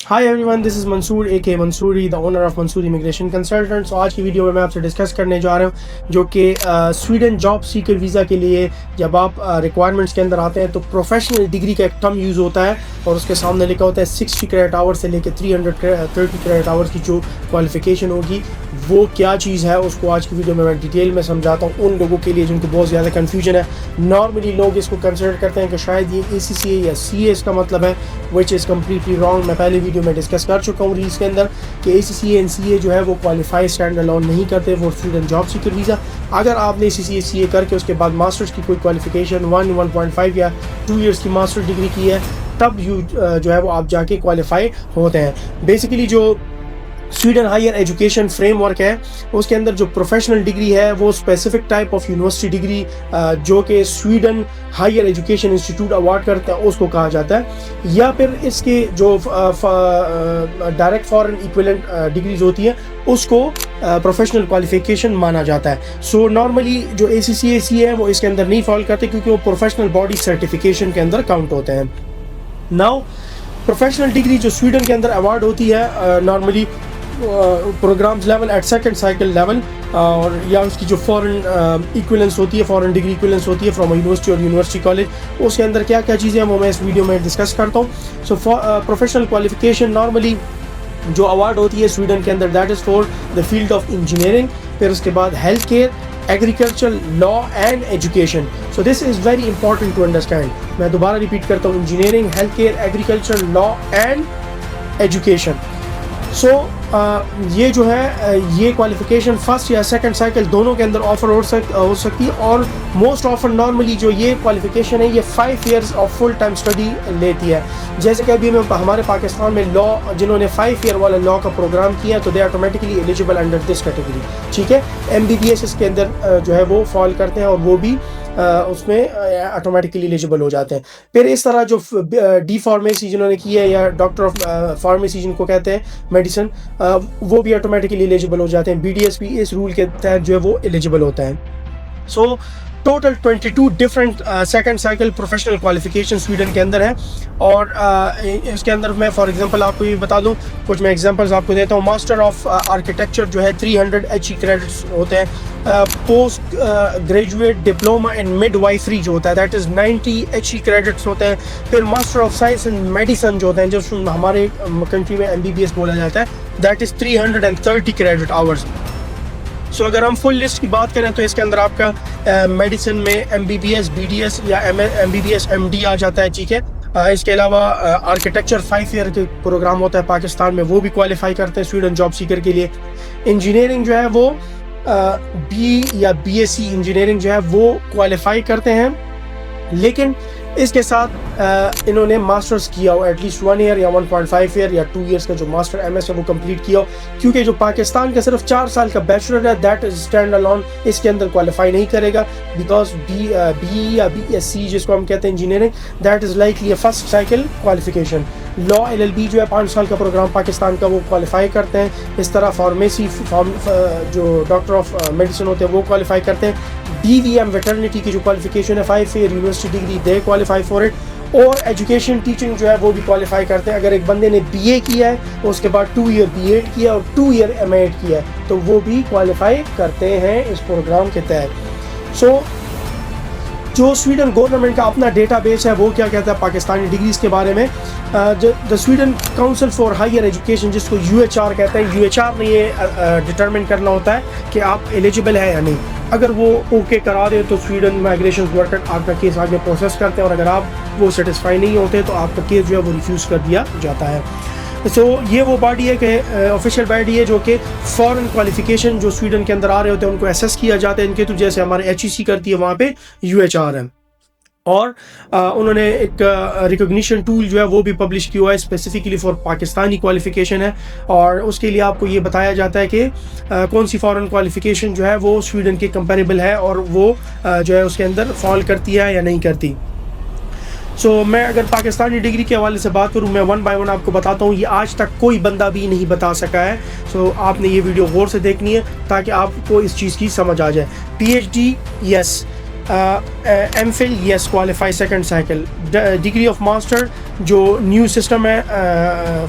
Hi everyone, this is Mansoor A K. Mansoori, the owner of Mansoor immigration consultants. तो आज की video में मैं आपसे डिस्कस करने जा रहा हूँ जो कि स्वीडन जॉब सीकर वीज़ा के लिए जब आप रिक्वायरमेंट्स के अंदर आते हैं तो प्रोफेशनल डिग्री का एक टर्म यूज़ होता है और उसके सामने लिखा होता है 60 क्रेडिट आवर्स से लेकर 330 क्रेडिट आवर्स की जो क्वालिफिकेशन होगी वो क्या चीज़ है, उसको आज की वीडियो में मैं डिटेल में समझाता हूँ उन लोगों के लिए जिनको बहुत ज़्यादा कन्फ्यूजन है। नॉर्मली लोग इसको कंसिडर करते हैं कि शायद ये ACCA या CA इसका मतलब है, विच इज़ कम्प्लीटली रॉन्ग। मैं पहले वीडियो में डिस्कस कर चुका हूँ रील्स के अंदर कि ACCA एंड CA जो है वो क्वालिफाई स्टैंड अलोन नहीं करते for student job seeker visa. अगर आपने ACCA CA करके उसके बाद मास्टर्स की कोई क्वालिफिकेशन 1.5 या 2 ईयर्स की मास्टर डिग्री की है तब जो है वो आप जाके क्वालिफाई होते हैं। बेसिकली जो स्वीडन हायर एजुकेशन फ्रेमवर्क है उसके अंदर जो प्रोफेशनल डिग्री है वो specific type of university degree जो कि Sweden higher education institute award करता है उसको कहा जाता है, या फिर इसके जो डायरेक्ट फॉरेन इक्विवेलेंट डिग्रीज होती है उसको प्रोफेशनल क्वालिफिकेशन माना जाता है। सो नॉर्मली जो ACCA CA है वो इसके अंदर नहीं फॉल करते क्योंकि वो प्रोफेशनल बॉडी सर्टिफिकेशन के अंदर काउंट होते हैं। नाउ प्रोफेशनल डिग्री जो स्वीडन के अंदर अवार्ड होती है normally programmes level at second cycle level और या उसकी जो फॉरेन इक्विवेलेंस होती है, फॉरेन डिग्री इक्विवेलेंस होती है फ्रॉम यूनिवर्सिटी और यूनिवर्सिटी कॉलेज, उसके अंदर क्या क्या चीज़ें हैं वो मैं इस वीडियो में डिस्कस करता हूँ। सो प्रोफेशनल क्वालिफिकेशन नॉर्मली जो अवार्ड होती है स्वीडन के अंदर that is for the field of engineering, फिर उसके बाद health care, agriculture, law and education. So this is very important to understand. मैं दोबारा रिपीट करता हूँ, engineering, health care, agriculture, law and education. So ये जो है ये क्वालिफिकेशन फर्स्ट या सेकंड साइकिल दोनों के अंदर ऑफर हो सकती है और मोस्ट ऑफर नॉर्मली जो ये क्वालिफिकेशन है ये 5 years of full time study लेती है। जैसे कि अभी में हमारे पाकिस्तान में लॉ जिन्होंने 5 ईयर वाला लॉ का प्रोग्राम किया तो they automatically eligible under this category, ठीक है। MBBS इसके अंदर जो है वो फॉल करते हैं और वो भी उसमें ऑटोमेटिकली एलिजिबल हो जाते हैं। फिर इस तरह जो D फार्मेसी जिन्होंने की है या डॉक्टर ऑफ फार्मेसी जिनको कहते हैं मेडिसिन, वो भी ऑटोमेटिकली एलिजिबल हो जाते हैं। BDS भी इस रूल के तहत जो है वो एलिजिबल होता है। So total 22 different second cycle professional qualification Sweden के अंदर है और इसके अंदर मैं फॉर एग्जांपल आपको ये बता दूं, कुछ मैं एग्जांपल्स आपको देता हूँ। मास्टर ऑफ आर्किटेक्चर जो है 300 HE क्रेडिट्स होते हैं। Post graduate diploma in midwifery जो होता है दैट इज़ 90 HE क्रेडिट्स होते हैं। फिर master of science in medicine जो होते हैं, जो हमारे कंट्री में MBBS बोला जाता है, दैट इज़ 330 क्रेडिट आवर्स। सो अगर हम फुल लिस्ट की बात करें तो इसके अंदर आपका मेडिसिन में MBBS, BDS या MBBS MD आ जाता है, ठीक है। इसके अलावा आर्किटेक्चर 5 ईयर के प्रोग्राम होता है पाकिस्तान में, वो भी क्वालिफाई करते हैं स्वीडन जॉब सीकर के लिए। इंजीनियरिंग जो है वो B या BSc इंजीनियरिंग जो है वो क्वालिफाई करते हैं, लेकिन इसके साथ इन्होंने मास्टर्स किया हो एटलीस्ट 1 ईयर या 1.5 ईयर या 2 ईयर्स का जो मास्टर MS है वो कंप्लीट किया हो, क्योंकि जो पाकिस्तान का सिर्फ 4 साल का बैचलर है दैट इज स्टैंड अलोन इसके अंदर क्वालिफाई नहीं करेगा बिकॉज BE या BSc जिसको हम कहते हैं engineering that is likely a first cycle qualification. Law LLB जो है 5 साल का प्रोग्राम पाकिस्तान का वो क्वालिफाई करते हैं। इस तरह फार्मेसी जो डॉक्टर ऑफ मेडिसिन होते हैं वो क्वालिफाई करते हैं। DVM वेटरनिटी की जो क्वालिफिकेशन है 5 year university degree they qualify for it. और एजुकेशन टीचिंग जो है वो भी क्वालिफाई करते हैं। अगर एक बंदे ने BA किया है उसके बाद 2 ईयर B.Ed किया और 2 ईयर M.Ed किया है तो वो भी क्वालिफाई करते हैं इस प्रोग्राम के तहत। सो जो स्वीडन गवर्नमेंट का अपना डेटाबेस है वो क्या कहता है पाकिस्तानी डिग्रीज के बारे में, the Sweden council for higher education जिसको UHR कहते हैं, UHR ने ये डिटरमिन करना होता है कि आप एलिजिबल है या नहीं। अगर वो ओके करा दे तो स्वीडन माइग्रेशन वर्कर आपका केस आगे प्रोसेस करते हैं और अगर आप वो सेटिस्फाई नहीं होते तो आपका केस जो है वो रिफ्यूज़ कर दिया जाता है। सो ये वो बॉडी है कि ऑफिशियल बॉडी है जो कि फॉरेन क्वालिफिकेशन जो स्वीडन के अंदर आ रहे होते हैं उनको एसेस किया जाता है इनके, तो जैसे हमारे HEC करती है वहाँ पे UHR है। और उन्होंने एक रिकॉग्निशन टूल जो है वो भी पब्लिश किया हुआ है स्पेसिफिकली फॉर पाकिस्तानी क्वालिफिकेशन है और उसके लिए आपको ये बताया जाता है कि कौन सी फॉरेन क्वालिफिकेशन जो है वो स्वीडन के कंपेरेबल है और वो जो है उसके अंदर फॉल करती है या नहीं करती। सो मैं अगर पाकिस्तानी डिग्री के हवाले से बात करूँ, मैं 1 बाय 1 आपको बताता हूँ, ये आज तक कोई बंदा भी नहीं बता सका है। सो आपने ये वीडियो गौर से देखनी है ताकि आपको इस चीज़ की समझ आ जाए। PhD yes, MPhil yes qualify second cycle. Degree of master जो न्यू सिस्टम है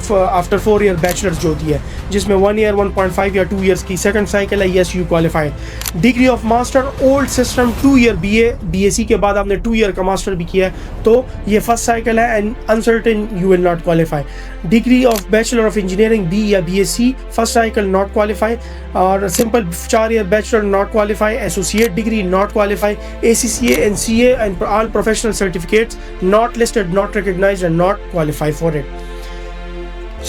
आफ्टर 4 ईयर बैचलर्स जो होती है जिसमें 1 ईयर 1.5 या 2 ईयर्स की सेकंड साइकिल है, yes you qualified. Degree of master old system 2 year BSc के बाद आपने 2 ईयर का मास्टर भी किया है तो ये फर्स्ट साइकिल है and uncertain you will not qualify. Degree of bachelor of engineering B या BSc first cycle not qualify, और simple 4 year bachelor not qualify, associate degree not qualify, ACCA and CA and all professional certificates not listed, not recognized and not qualify for it.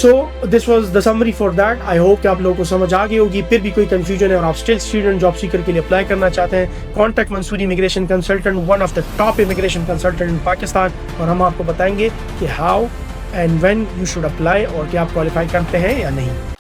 So this was the summary for that. I hope कि आप लोगों को समझ आ गई होगी. फिर भी कोई confusion है और आप स्टिल स्टूडेंट जॉब सीकर के लिए अप्लाई करना चाहते हैं, contact Mansoori immigration consultant, one of the top immigration consultant in Pakistan, और हम आपको बताएंगे कि how and when you should apply और कि आप क्वालिफाई करते हैं या नहीं.